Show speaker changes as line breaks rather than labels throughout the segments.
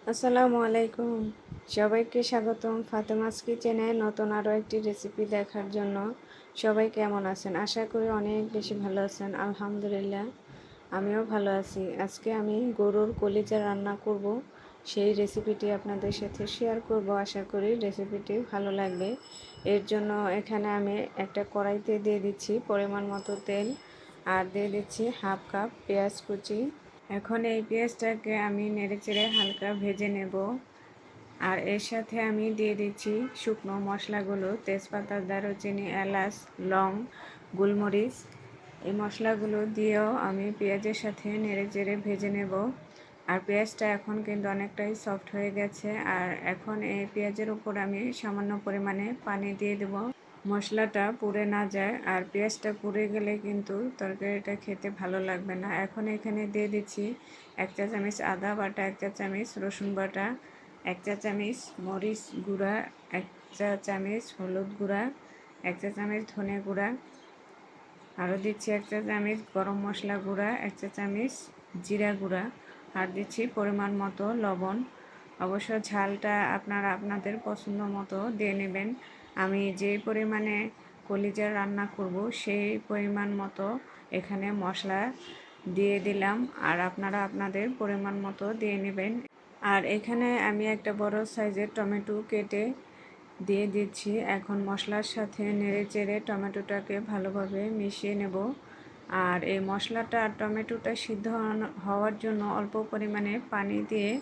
আসসালামু আলাইকুম। সবাইকে স্বাগতম ফাতেমাস কিচেনে নতুন আরও একটি রেসিপি দেখার জন্য। সবাই কেমন আছেন? আশা করি অনেক বেশি ভালো আছেন। আলহামদুলিল্লাহ আমিও ভালো আছি। আজকে আমি গরুর কলিজা রান্না করব, সেই রেসিপিটি আপনাদের সাথে শেয়ার করব। আশা করি রেসিপিটি ভালো লাগবে। এর জন্য এখানে আমি একটা কড়াইতে দিয়ে দিচ্ছি পরিমাণ মতো তেল, আর দিয়ে দিচ্ছি হাফ কাপ পেঁয়াজ কুচি। এখন এই পেঁয়াজটাকে আমি নেড়েচেড়ে হালকা ভেজে নেব। আর এর সাথে আমি দিয়ে দিচ্ছি শুকনো মশলাগুলো, তেজপাতা, দারুচিনি, এলাচ, লং, গোলমরিচ। এই মশলাগুলো দিয়েও আমি পেঁয়াজের সাথে নেড়েচেড়ে ভেজে নেব। আর পেঁয়াজটা এখন কিন্তু অনেকটাই সফট হয়ে গেছে। আর এখন এই পেঁয়াজের উপর আমি সামান্য পরিমাণে পানি দিয়ে দেব, মশলাটা পুড়ে না যায়। আর পেঁয়াজটা পুড়ে গেলে কিন্তু তরকারিটা খেতে ভালো লাগবে না। এখন এখানে দিয়ে দিচ্ছি 1 চা চামচ আদা বাটা, 1 চা চামচ রসুন বাটা, 1 চা চামচ মরিচ গুঁড়া, 1 চা চামচ হলুদ গুঁড়া, 1 চা চামচ ধনে গুঁড়া, আরও দিচ্ছি 1 চা চামচ গরম মশলা গুঁড়া, 1 চা চামচ জিরা গুঁড়া, আর দিচ্ছি পরিমাণ মতো লবণ। অবশ্য ঝালটা আপনারা আপনাদের পছন্দ মতো দিয়ে নেবেন। আমি যে পরিমাণে কলিজা রান্না করব সেই পরিমাণ মতো এখানে মশলা দিয়ে দিলাম, আর আপনারা আপনাদের পরিমাণ মতো দিয়ে নেবেন। আর এখানে আমি একটা বড় সাইজের টমেটো কেটে দিয়ে দিচ্ছি। এখন মশলার সাথে নেড়েচেড়ে টমেটোটাকে ভালোভাবে মিশিয়ে নেব। আর এই মশলাটা আর টমেটোটা সিদ্ধ হওয়ার জন্য অল্প পরিমাণে পানি দিয়ে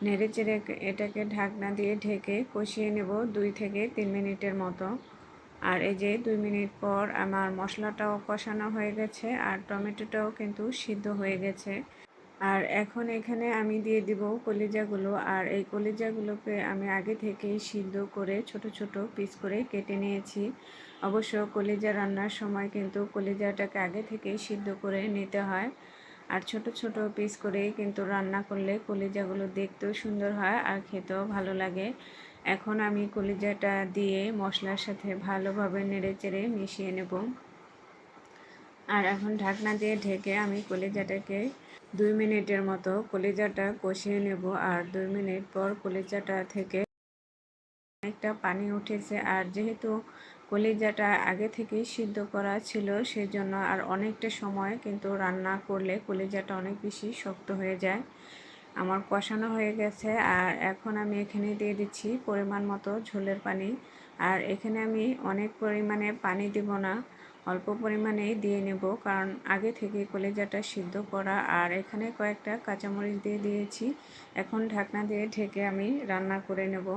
নেড়েচেড়ে এটাকে ঢাকনা দিয়ে ঢেকে কষিয়ে নেব 2 থেকে 3 মিনিটের মতো। আর এই যে 2 মিনিট পর আমার মশলাটাও কষানো হয়ে গেছে, আর টমেটোটাও কিন্তু সিদ্ধ হয়ে গেছে। আর এখন এখানে আমি দিয়ে দিব কলিজাগুলো। আর এই কলিজাগুলোকে আমি আগে থেকেই সিদ্ধ করে ছোট ছোট পিস করে কেটে নিয়েছি। অবশ্য কলিজা রান্নার সময় কিন্তু কলিজাটাকে আগে থেকেই সিদ্ধ করে নিতে হয়। আর ছোট ছোট পিস করে কিন্তু রান্না করলে কলিজাগুলো দেখতেও সুন্দর হয় আর খেতেও ভালো লাগে। এখন আমি কলিজাটা দিয়ে মশলার সাথে ভালোভাবে নেড়েচেড়ে মিশিয়ে নেব। আর এখন ঢাকনা দিয়ে ঢেকে আমি কলিজাটাকে 2 মিনিটের মতো কলিজাটা কষিয়ে নেব। আর 2 মিনিট পর কলিজাটা থেকে অনেকটা পানি উঠেছে। আর যেহেতু কলিজাটা আগে থেকেই সিদ্ধ করা ছিল, সেজন্য আর অনেকটা সময় কিন্তু রান্না করলে কলিজাটা অনেক বেশি শক্ত হয়ে যায়। আমার কষানো হয়ে গেছে। আর এখন আমি এখানে দিয়ে দিচ্ছি পরিমাণ মতো ঝোলের পানি। আর এখানে আমি অনেক পরিমাণে পানি দেব না, অল্প পরিমাণেই দিয়ে নেব, কারণ আগে থেকে কলিজাটা সিদ্ধ করা। আর এখানে কয়েকটা কাঁচামরিচ দিয়ে দিয়েছি। এখন ঢাকনা দিয়ে ঢেকে আমি রান্না করে নেব।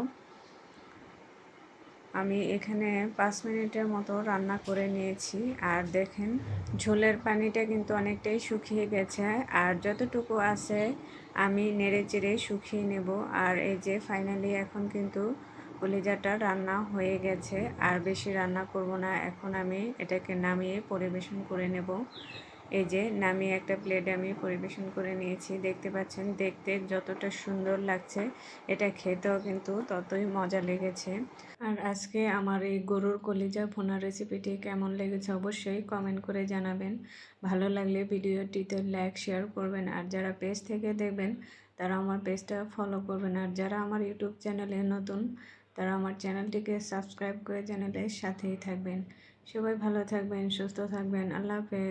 আমি এখানে 5 মিনিটের মতো রান্না করে নিয়েছি। আর দেখেন ঝোলের পানিটা কিন্তু অনেকটাই শুকিয়ে গেছে। আর যতটুকু আছে আমি নেড়ে চেড়ে শুকিয়ে নেব। আর এই যে ফাইনালি এখন কিন্তু কলিজাটা রান্না হয়ে গেছে। আর বেশি রান্না করব না। এখন আমি এটাকে নামিয়ে পরিবেশন করে নেব। এই যে নামিয়ে একটা প্লেটে আমি পরিবেশন করে নিয়েছি। দেখতে পাচ্ছেন দেখতে যতটা সুন্দর লাগছে, এটা খেতেও কিন্তু ততই মজা লেগেছে। আর আজকে আমার এই গরুর কলিজা ভুনা রেসিপিটি কেমন লেগেছে অবশ্যই কমেন্ট করে জানাবেন। ভালো লাগলে ভিডিওটিতে লাইক শেয়ার করবেন। আর যারা পেজ থেকে দেখবেন তারা আমার পেজটা ফলো করবেন। আর যারা আমার ইউটিউব চ্যানেলে নতুন তারা আমার চ্যানেলটিকে সাবস্ক্রাইব করে চ্যানেলের সাথেই থাকবেন। সবাই ভালো থাকবেন, সুস্থ থাকবেন। আল্লাহ হাফেজ।